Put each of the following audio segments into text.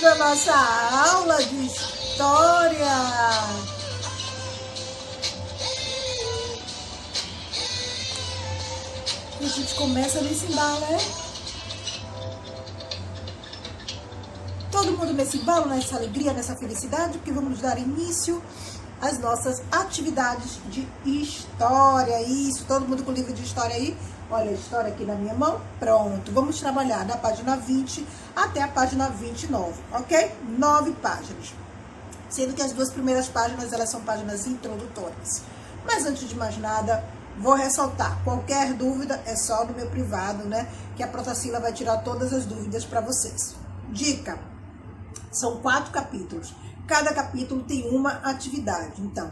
a nossa aula de história. E a gente começa nesse embalo, né? Todo mundo nesse embalo, nessa alegria, nessa felicidade, porque vamos dar início às nossas atividades de história. Isso, todo mundo com o livro de história aí? Olha a história aqui na minha mão. Pronto, vamos trabalhar da página 20 até a página 29, ok? 9 páginas. Sendo que as duas primeiras páginas, elas são páginas introdutórias. Mas antes de mais nada, vou ressaltar, qualquer dúvida é só no meu privado, né? Que a Protacila vai tirar todas as dúvidas para vocês. Dica, são 4 capítulos. Cada capítulo tem uma atividade. Então,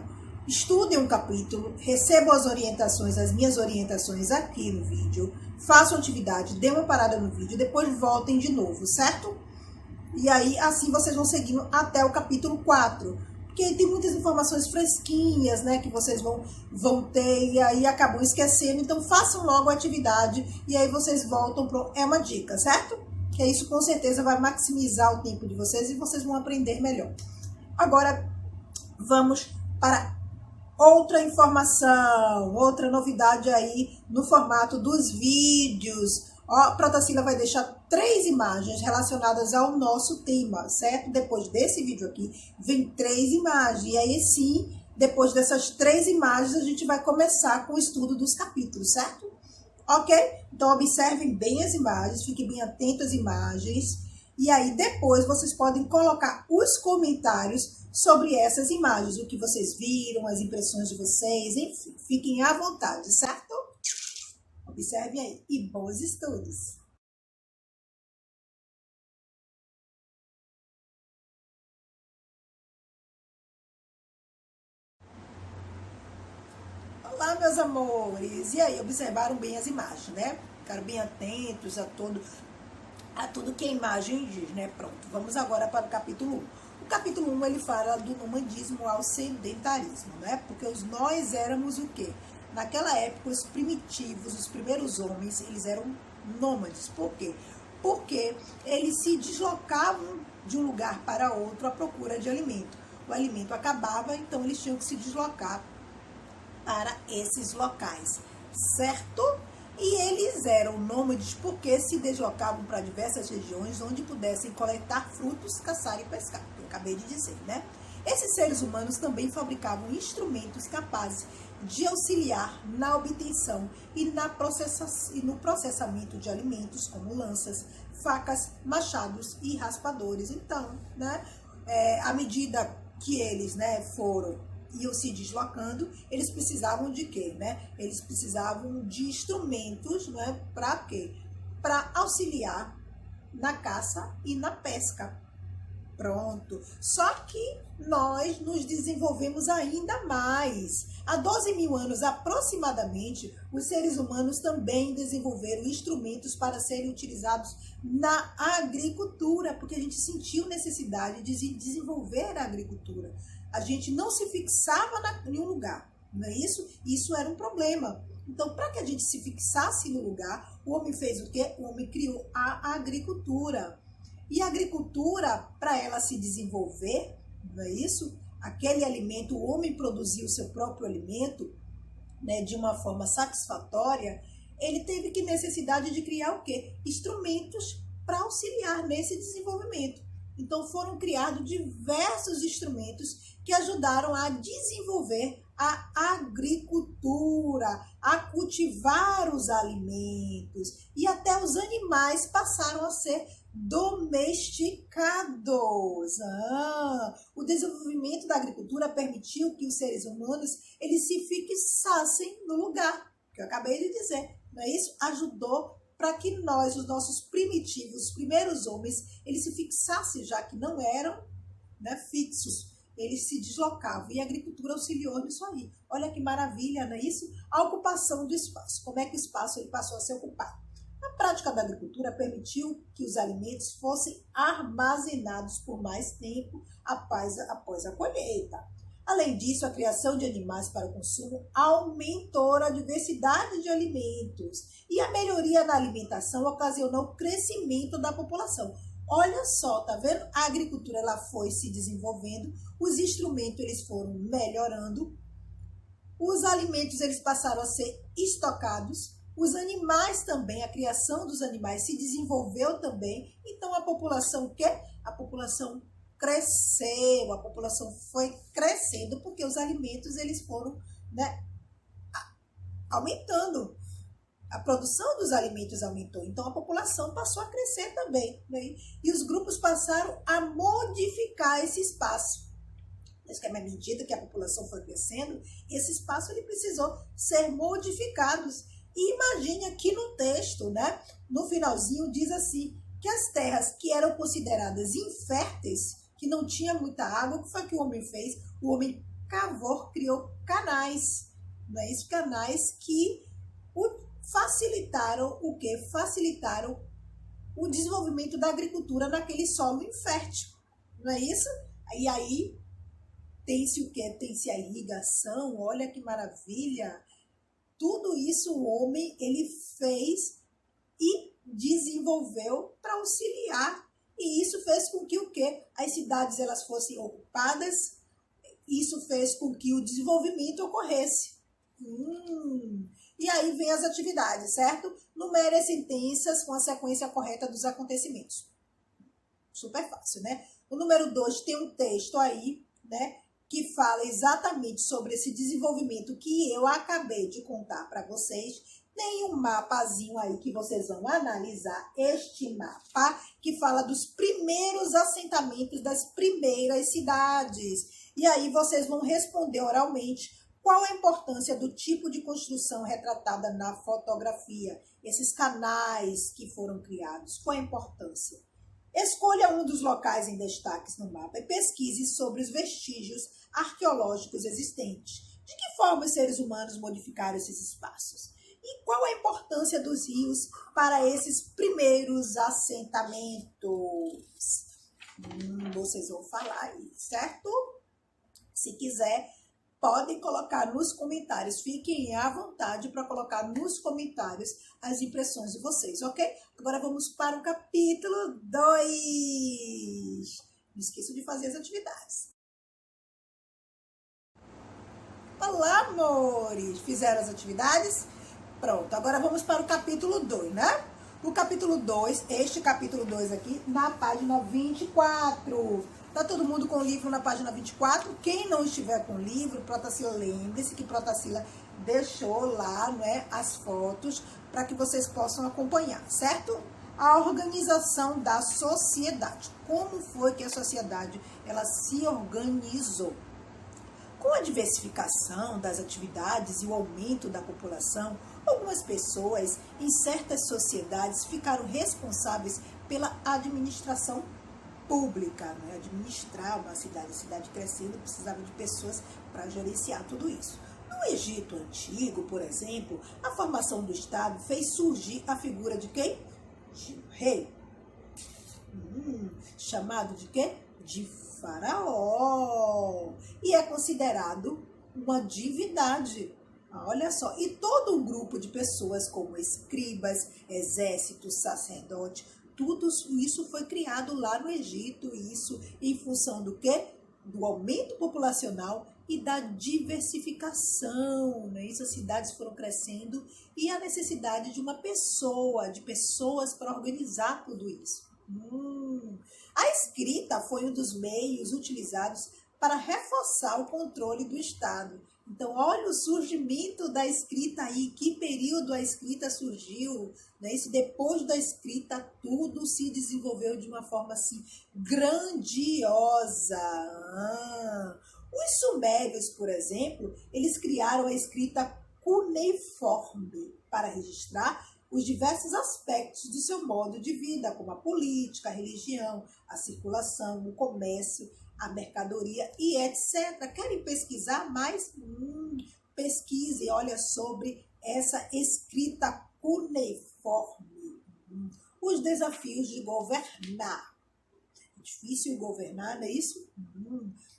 estudem um capítulo, recebam as orientações, as minhas orientações aqui no vídeo, façam atividade, dê uma parada no vídeo, depois voltem de novo, certo? E aí, assim vocês vão seguindo até o capítulo 4. Porque tem muitas informações fresquinhas, né, que vocês vão ter e aí acabam esquecendo. Então, façam logo a atividade e aí vocês voltam pro... É uma dica, certo? Que isso com certeza vai maximizar o tempo de vocês e vocês vão aprender melhor. Agora, vamos para outra informação, outra novidade aí no formato dos vídeos. A Protacila vai deixar 3 imagens relacionadas ao nosso tema, certo? Depois desse vídeo aqui, vem 3 imagens. E aí sim, depois dessas 3 imagens, a gente vai começar com o estudo dos capítulos, certo? Ok? Então, observem bem as imagens, fiquem bem atentos às imagens. E aí, depois, vocês podem colocar os comentários sobre essas imagens, o que vocês viram, as impressões de vocês, enfim, fiquem à vontade, certo? Observem aí e bons estudos! Olá, meus amores! E aí, observaram bem as imagens, né? Ficaram bem atentos a tudo que a imagem diz, né? Pronto, vamos agora para o capítulo 1. O capítulo 1, ele fala do nomadismo ao sedentarismo, né? Porque nós éramos o quê? Naquela época, os primitivos, os primeiros homens, eles eram nômades. Por quê? Porque eles se deslocavam de um lugar para outro à procura de alimento. O alimento acabava, então eles tinham que se deslocar para esses locais, certo? E eles eram nômades porque se deslocavam para diversas regiões onde pudessem coletar frutos, caçar e pescar, que eu acabei de dizer, né? Esses seres humanos também fabricavam instrumentos capazes de auxiliar na obtenção e no processamento de alimentos, como lanças, facas, machados e raspadores. Então, né, à medida que eles, né, iam se deslocando, eles precisavam de quê, né? Eles precisavam de instrumentos, né? Para quê? Para auxiliar na caça e na pesca. Pronto. Só que nós nos desenvolvemos ainda mais. Há 12 mil anos aproximadamente, os seres humanos também desenvolveram instrumentos para serem utilizados na agricultura, porque a gente sentiu necessidade de desenvolver a agricultura. A gente não se fixava em um lugar, não é isso? Isso era um problema. Então, para que a gente se fixasse no lugar, o homem fez o quê? O homem criou a agricultura. E a agricultura, para ela se desenvolver, não é isso? Aquele alimento, o homem produziu o seu próprio alimento, né, de uma forma satisfatória, ele teve que necessidade de criar o quê? Instrumentos para auxiliar nesse desenvolvimento. Então foram criados diversos instrumentos que ajudaram a desenvolver a agricultura, a cultivar os alimentos e até os animais passaram a ser domesticados. O desenvolvimento da agricultura permitiu que os seres humanos eles se fixassem no lugar, que eu acabei de dizer, não é isso? Ajudou para que nós, os nossos primitivos, os primeiros homens, eles se fixassem, já que não eram, né, fixos, eles se deslocavam e a agricultura auxiliou nisso aí. Olha que maravilha, não é isso? A ocupação do espaço. Como é que o espaço ele passou a ser ocupado? A prática da agricultura permitiu que os alimentos fossem armazenados por mais tempo após a colheita. Além disso, a criação de animais para o consumo aumentou a diversidade de alimentos e a melhoria na alimentação ocasionou o crescimento da população. Olha só, tá vendo? A agricultura ela foi se desenvolvendo, os instrumentos eles foram melhorando, os alimentos eles passaram a ser estocados, os animais também, a criação dos animais se desenvolveu também. Então a população o quê? A população cresceu, a população foi crescendo porque os alimentos eles foram, né, aumentando. A produção dos alimentos aumentou, então a população passou a crescer também, né? E os grupos passaram a modificar esse espaço. Mas que à medida que a população foi crescendo, esse espaço ele precisou ser modificado. E imagine aqui no texto, né? No finalzinho diz assim, que as terras que eram consideradas inférteis, que não tinha muita água, o que foi que o homem fez? O homem cavou, criou canais, não é isso? Canais que facilitaram o quê? Facilitaram o desenvolvimento da agricultura naquele solo infértil, não é isso? E aí tem-se o quê? Tem-se a irrigação, olha que maravilha. Tudo isso o homem, ele fez e desenvolveu para auxiliar. E isso fez com que o quê? As cidades elas fossem ocupadas, isso fez com que o desenvolvimento ocorresse. E aí vem as atividades, certo? Numere as sentenças com a sequência correta dos acontecimentos. Super fácil, né? O número 2 tem um texto aí, né? Que fala exatamente sobre esse desenvolvimento que eu acabei de contar para vocês. Tem um mapazinho aí que vocês vão analisar, este mapa, que fala dos primeiros assentamentos das primeiras cidades. E aí vocês vão responder oralmente qual a importância do tipo de construção retratada na fotografia, esses canais que foram criados, qual a importância? Escolha um dos locais em destaques no mapa e pesquise sobre os vestígios arqueológicos existentes. De que forma os seres humanos modificaram esses espaços? E qual a importância dos rios para esses primeiros assentamentos? Vocês vão falar aí, certo? Se quiser, podem colocar nos comentários. Fiquem à vontade para colocar nos comentários as impressões de vocês, ok? Agora vamos para o capítulo 2. Não esqueçam de fazer as atividades. Olá, amores! Fizeram as atividades? Pronto, agora vamos para o capítulo 2, né? O capítulo 2, este capítulo 2 aqui, na página 24. Tá todo mundo com o livro na página 24? Quem não estiver com o livro, Protacila, lembre-se que Protacila deixou lá, né, as fotos para que vocês possam acompanhar, certo? A organização da sociedade. Como foi que a sociedade ela se organizou? Com a diversificação das atividades e o aumento da população, algumas pessoas em certas sociedades ficaram responsáveis pela administração pública, né? Administrar uma cidade. A cidade crescendo precisava de pessoas para gerenciar tudo isso. No Egito Antigo, por exemplo, a formação do Estado fez surgir a figura de quem? De um rei. Chamado de quê? De faraó. E é considerado uma divindade. Olha só. E todo um grupo de pessoas como escribas, exércitos, sacerdotes, tudo isso foi criado lá no Egito. Isso em função do quê? Do aumento populacional e da diversificação, né? Isso, as cidades foram crescendo e a necessidade de uma pessoa, de pessoas para organizar tudo isso. A escrita foi um dos meios utilizados para reforçar o controle do Estado. Então, olha o surgimento da escrita aí, que período a escrita surgiu, né? Isso, depois da escrita, tudo se desenvolveu de uma forma assim grandiosa. Os sumérios, por exemplo, eles criaram a escrita cuneiforme para registrar os diversos aspectos do seu modo de vida, como a política, a religião, a circulação, o comércio, a mercadoria e etc. Querem pesquisar mais? Pesquise, olha sobre essa escrita cuneiforme. Os desafios de governar. É difícil governar, não é isso?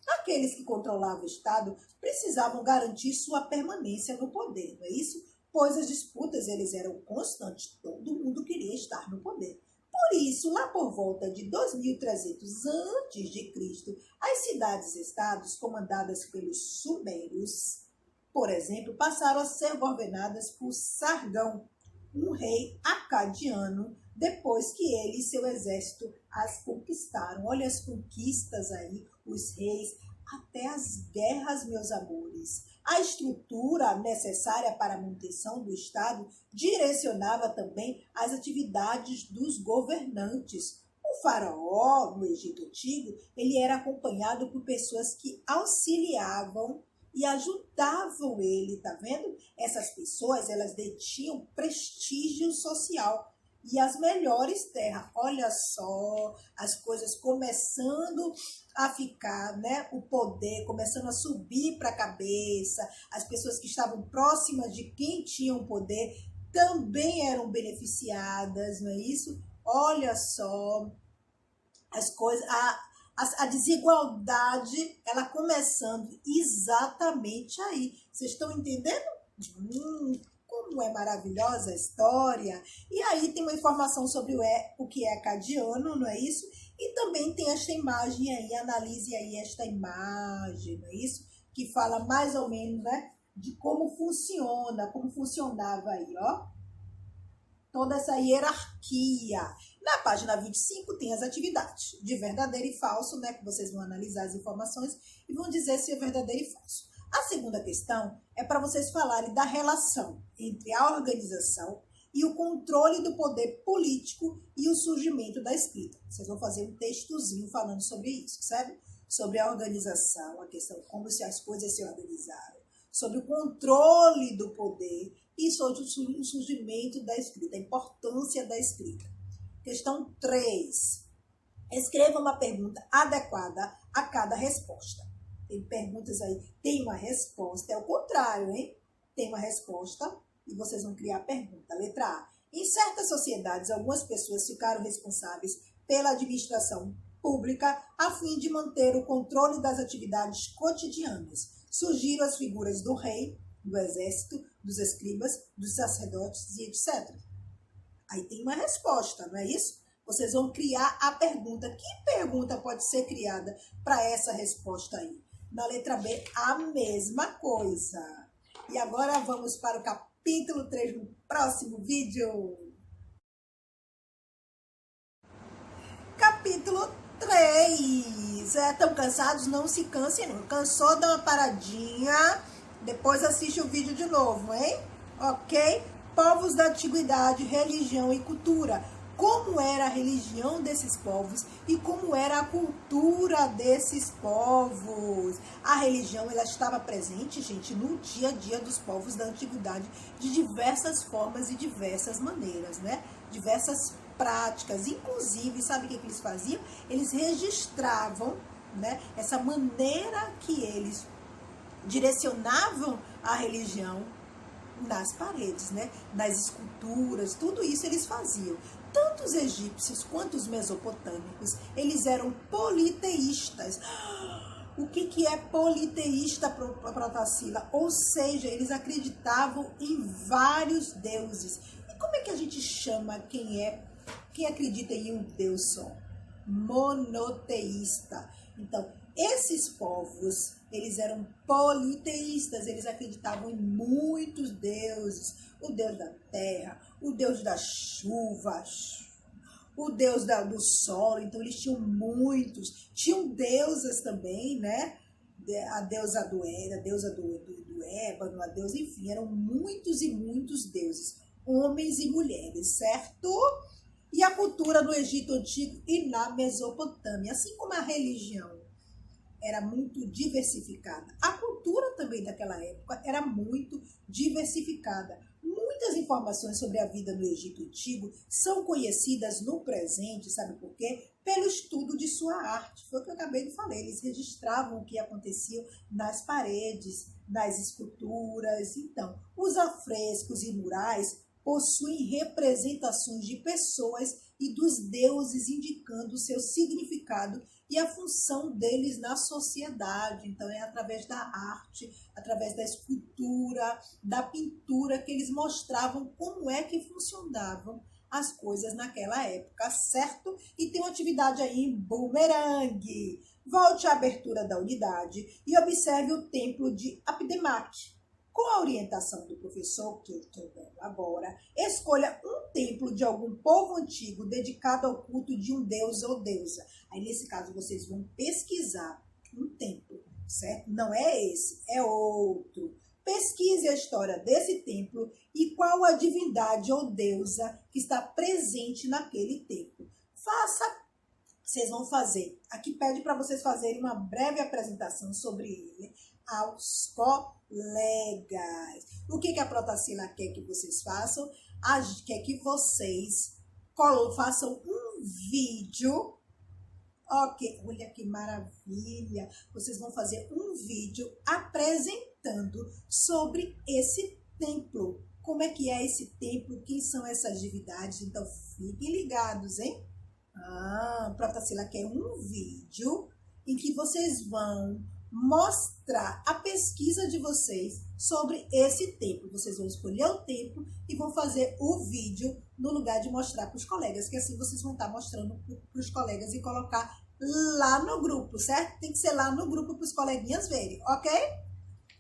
Aqueles que controlavam o Estado precisavam garantir sua permanência no poder, não é isso? Pois as disputas eles eram constantes, todo mundo queria estar no poder. Por isso, lá por volta de 2300 a.C., as cidades-estados comandadas pelos sumérios, por exemplo, passaram a ser governadas por Sargão, um rei acadiano, depois que ele e seu exército as conquistaram. Olha as conquistas aí, os reis, até as guerras, meus amores. A estrutura necessária para a manutenção do Estado direcionava também as atividades dos governantes. O faraó, no Egito Antigo, ele era acompanhado por pessoas que auxiliavam e ajudavam ele, tá vendo? Essas pessoas, elas detinham prestígio social e as melhores terras. Olha só, as coisas começando a ficar, né? O poder começando a subir para a cabeça. As pessoas que estavam próximas de quem tinha o poder também eram beneficiadas, não é isso? Olha só, as coisas, a desigualdade, ela começando exatamente aí. Vocês estão entendendo? Como é maravilhosa a história. E aí tem uma informação sobre o que é acadiano, não é isso? E também tem esta imagem aí, analise aí esta imagem, não é isso? Que fala mais ou menos, né, de como funciona, como funcionava aí, ó. Toda essa hierarquia. Na página 25 tem as atividades de verdadeiro e falso, né? Que vocês vão analisar as informações e vão dizer se é verdadeiro e falso. A segunda questão é para vocês falarem da relação entre a organização e o controle do poder político e o surgimento da escrita. Vocês vão fazer um textozinho falando sobre isso, sabe? Sobre a organização, a questão de como as coisas se organizaram, sobre o controle do poder e sobre o surgimento da escrita, a importância da escrita. Questão 3. Escreva uma pergunta adequada a cada resposta. Tem perguntas aí, tem uma resposta, é o contrário, hein? Tem uma resposta e vocês vão criar a pergunta. Letra A. Em certas sociedades, algumas pessoas ficaram responsáveis pela administração pública a fim de manter o controle das atividades cotidianas. Surgiram as figuras do rei, do exército, dos escribas, dos sacerdotes e etc. Aí tem uma resposta, não é isso? Vocês vão criar a pergunta. Que pergunta pode ser criada para essa resposta aí? Na letra B, a mesma coisa. E agora vamos para o capítulo 3 no próximo vídeo. Capítulo 3. Estão cansados? Não se cansem não. Cansou? Dá uma paradinha. Depois assiste o vídeo de novo, hein? Ok? Povos da antiguidade, religião e cultura. Como era a religião desses povos e como era a cultura desses povos. A religião, ela estava presente, gente, no dia a dia dos povos da antiguidade de diversas formas e diversas maneiras, né? Diversas práticas. Inclusive, sabe o que eles faziam? Eles registravam, né, essa maneira que eles direcionavam a religião nas paredes, né? Nas esculturas, tudo isso eles faziam. Tanto os egípcios quanto os mesopotâmicos, eles eram politeístas. O que é politeísta para Tarsila? Ou seja, eles acreditavam em vários deuses. E como é que a gente chama quem acredita em um Deus só? Monoteísta. Então, esses povos, eles eram politeístas, eles acreditavam em muitos deuses. O Deus da terra, o Deus da chuva, o Deus do solo. Então, eles tinham muitos. Tinham deusas também, né? A deusa do ébano, a deusa, enfim, eram muitos e muitos deuses, homens e mulheres, certo? E a cultura no Egito Antigo e na Mesopotâmia, assim como a religião era muito diversificada, a cultura também daquela época era muito diversificada. Muitas informações sobre a vida no Egito Antigo são conhecidas no presente, sabe por quê? Pelo estudo de sua arte. Foi o que eu acabei de falar, eles registravam o que acontecia nas paredes, nas esculturas. Então, os afrescos e murais possuem representações de pessoas e dos deuses, indicando o seu significado e a função deles na sociedade. Então, é através da arte, através da escultura, da pintura, que eles mostravam como é que funcionavam as coisas naquela época, certo? E tem uma atividade aí em bumerangue. Volte à abertura da unidade e observe o templo de Abdemak. Com a orientação do professor que eu estou dando agora, escolha um templo de algum povo antigo dedicado ao culto de um deus ou deusa. Aí, nesse caso, vocês vão pesquisar um templo, certo? Não é esse, é outro. Pesquise a história desse templo e qual a divindade ou deusa que está presente naquele templo. Vocês vão fazer. Aqui pede para vocês fazerem uma breve apresentação sobre ele aos colegas. O que a Protacila quer que vocês façam? Quer que vocês façam um vídeo. Ok, olha que maravilha. Vocês vão fazer um vídeo apresentando sobre esse templo. Como é que é esse templo? Quem são essas divindades? Então, fiquem ligados, hein? Protacila quer um vídeo em que vocês vão mostrar a pesquisa de vocês sobre esse templo. Vocês vão escolher o templo e vão fazer o vídeo no lugar de mostrar para os colegas, que assim vocês vão estar mostrando para os colegas e colocar lá no grupo, certo? Tem que ser lá no grupo para os coleguinhas verem, ok?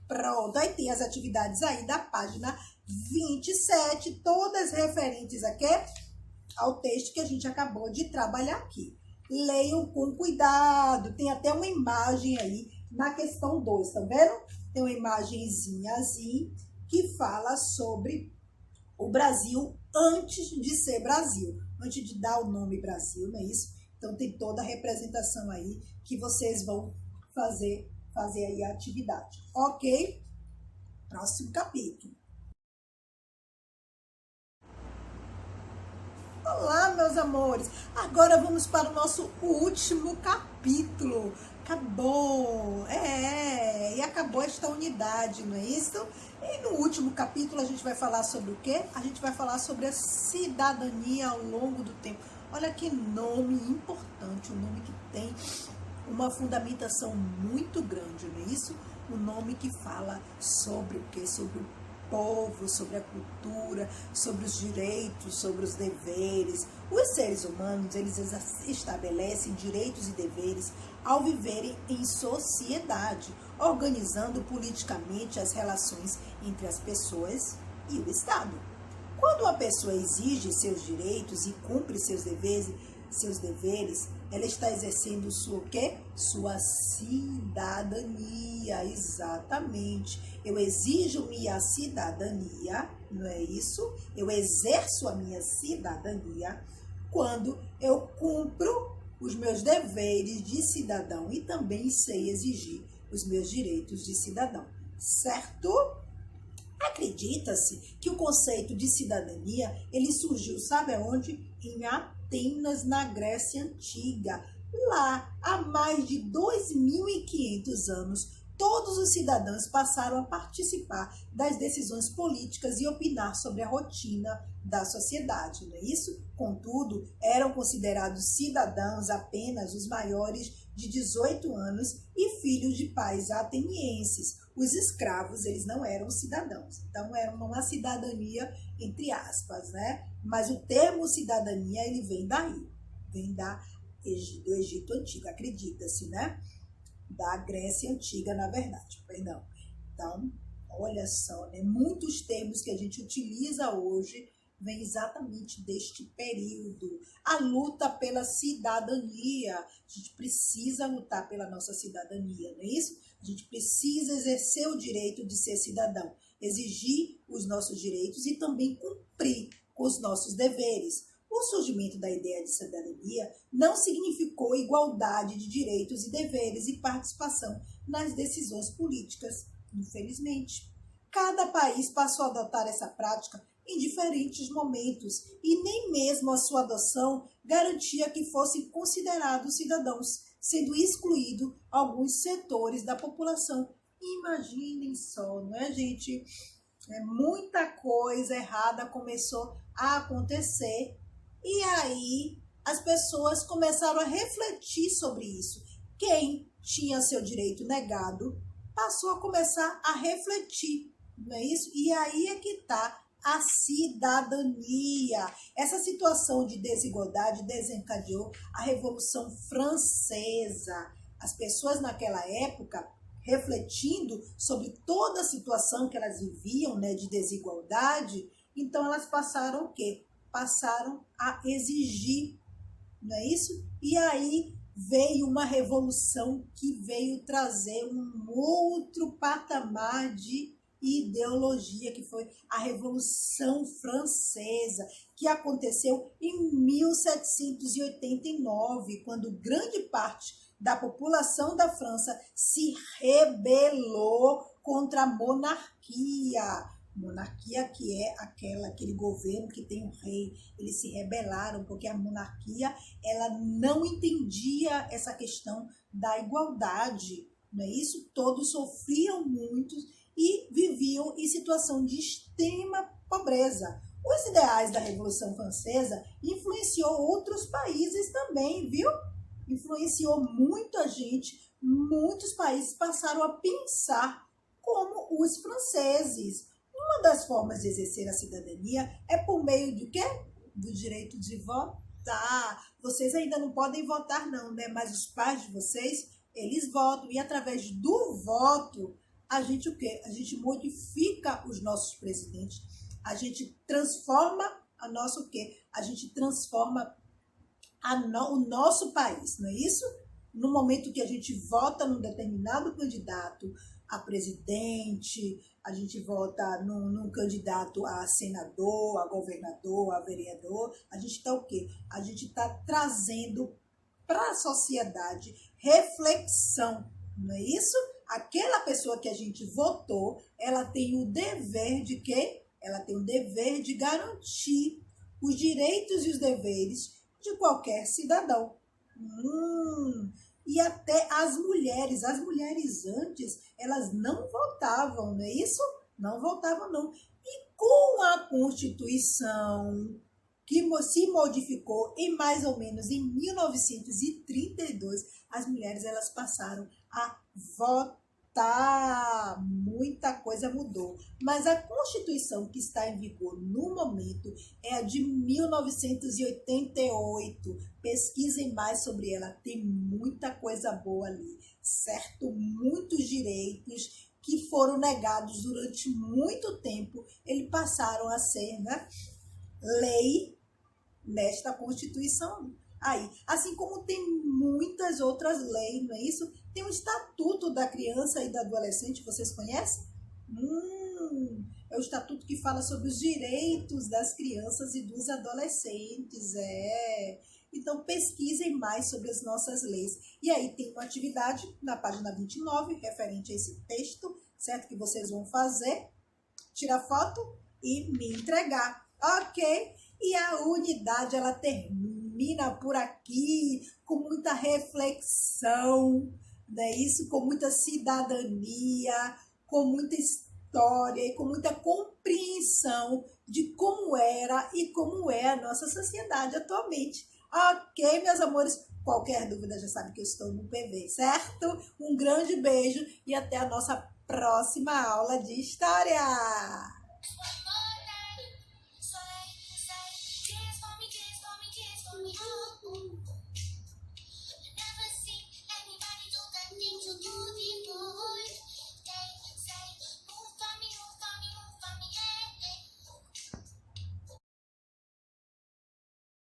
Pronto, aí tem as atividades aí da página 27, todas referentes aqui ao texto que a gente acabou de trabalhar aqui. Leiam com cuidado, tem até uma imagem aí na questão 2, tá vendo? Tem uma imagenzinha assim que fala sobre o Brasil antes de ser Brasil, antes de dar o nome Brasil, não é isso? Então tem toda a representação aí que vocês vão fazer aí a atividade, ok? Próximo capítulo. Olá, meus amores! Agora vamos para o nosso último capítulo. Acabou! E acabou esta unidade, não é isso? E no último capítulo a gente vai falar sobre o quê? A gente vai falar sobre a cidadania ao longo do tempo. Olha que nome importante, um nome que tem uma fundamentação muito grande, não é isso? Um nome que fala sobre o quê? Sobre o povo, sobre a cultura, sobre os direitos, sobre os deveres. Os seres humanos, eles estabelecem direitos e deveres ao viverem em sociedade, organizando politicamente as relações entre as pessoas e o Estado. Quando uma pessoa exige seus direitos e cumpre seus deveres, ela está exercendo sua o quê? Sua cidadania, exatamente. Eu exijo minha cidadania, não é isso? Eu exerço a minha cidadania quando eu cumpro os meus deveres de cidadão e também sei exigir os meus direitos de cidadão, certo? Acredita-se que o conceito de cidadania, ele surgiu, sabe aonde? Em Atenas, na Grécia Antiga. Lá, há mais de 2.500 anos, todos os cidadãos passaram a participar das decisões políticas e opinar sobre a rotina da sociedade, não é isso? Contudo, eram considerados cidadãos apenas os maiores de 18 anos e filhos de pais atenienses. Os escravos, eles não eram cidadãos, então era uma cidadania entre aspas, né? Mas o termo cidadania, ele vem daí, vem do Egito Antigo, acredita-se, né? Da Grécia Antiga, na verdade, perdão. Então, olha só, né? Muitos termos que a gente utiliza hoje vêm exatamente deste período. A luta pela cidadania. A gente precisa lutar pela nossa cidadania, não é isso? A gente precisa exercer o direito de ser cidadão, exigir os nossos direitos e também cumprir com os nossos deveres. O surgimento da ideia de cidadania não significou igualdade de direitos e deveres e participação nas decisões políticas, infelizmente. Cada país passou a adotar essa prática em diferentes momentos e nem mesmo a sua adoção garantia que fossem considerados cidadãos, sendo excluído alguns setores da população. Imaginem só, não é, gente? Muita coisa errada começou a acontecer. E aí as pessoas começaram a refletir sobre isso. Quem tinha seu direito negado passou a começar a refletir, não é isso? E aí é que está a cidadania. Essa situação de desigualdade desencadeou a Revolução Francesa. As pessoas naquela época, refletindo sobre toda a situação que elas viviam, né, de desigualdade, então elas passaram o quê? Passaram a exigir, não é isso? E aí veio uma revolução que veio trazer um outro patamar de ideologia, que foi a Revolução Francesa, que aconteceu em 1789, quando grande parte da população da França se rebelou contra a monarquia. Monarquia que é aquele governo que tem um rei. Eles se rebelaram porque a monarquia ela não entendia essa questão da igualdade, não é isso? Todos sofriam muito e viviam em situação de extrema pobreza. Os ideais da Revolução Francesa influenciou outros países também, viu? Influenciou muita gente, muitos países passaram a pensar como os franceses. Uma das formas de exercer a cidadania é por meio de quê? Do direito de votar. Vocês ainda não podem votar não, né? Mas os pais de vocês, eles votam. E através do voto, a gente o quê? A gente modifica os nossos presidentes. A gente transforma a nossa o quê? A gente transforma o nosso país, não é isso? No momento que a gente vota num determinado candidato a presidente, a gente vota num candidato a senador, a governador, a vereador, a gente está o quê? A gente está trazendo para a sociedade reflexão, não é isso? Aquela pessoa que a gente votou, ela tem o dever de quê? Ela tem o dever de garantir os direitos e os deveres de qualquer cidadão. E até as mulheres antes, elas não votavam, não é isso? Não votavam, não. E com a Constituição, que se modificou em mais ou menos em 1932, as mulheres elas passaram a votar. Muita coisa mudou. Mas a Constituição que está em vigor no momento é a de 1988. Pesquisem mais sobre ela, tem muita coisa boa ali, certo? Muitos direitos que foram negados durante muito tempo, eles passaram a ser, né, lei nesta Constituição aí. Assim como tem muitas outras leis, não é isso? Tem o Estatuto da Criança e do Adolescente, vocês conhecem? É o estatuto que fala sobre os direitos das crianças e dos adolescentes, Então, pesquisem mais sobre as nossas leis. E aí tem uma atividade na página 29, referente a esse texto, certo? Que vocês vão fazer, tirar foto e me entregar, ok? E a unidade, ela termina por aqui, com muita reflexão, não é isso? Com muita cidadania, com muita história e com muita compreensão de como era e como é a nossa sociedade atualmente. Ok, meus amores? Qualquer dúvida já sabe que eu estou no PV, certo? Um grande beijo e até a nossa próxima aula de história!